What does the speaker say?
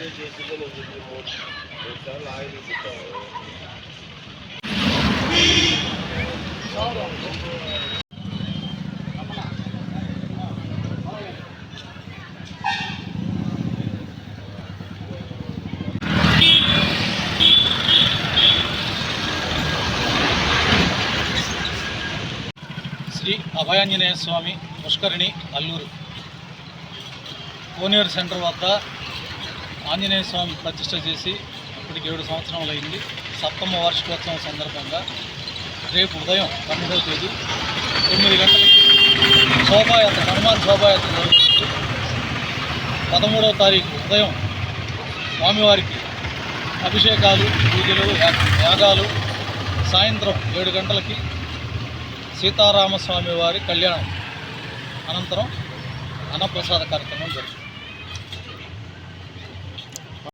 శ్రీ అభయాంజనేయ స్వామి పుష్కరిణి అల్లూరు కోనేరు centre వద్ద ఆంజనేయ స్వామి ప్రతిష్ఠ చేసి ఇప్పటికి 7 సంవత్సరాలు అయింది. సప్తమ వార్షికోత్సవం సందర్భంగా రేపు ఉదయం 9వ తేదీ 9 గంటలకి శోభాయాత్ర, హనుమాన్ శోభాయాత్ర జరుగుతుంది. 13వ తారీఖు ఉదయం స్వామివారికి అభిషేకాలు, పూజలు, యాగాలు, సాయంత్రం 7 గంటలకి సీతారామస్వామి వారి కళ్యాణం అనంతరం అన్నప్రసాద కార్యక్రమం జరుగుతుంది.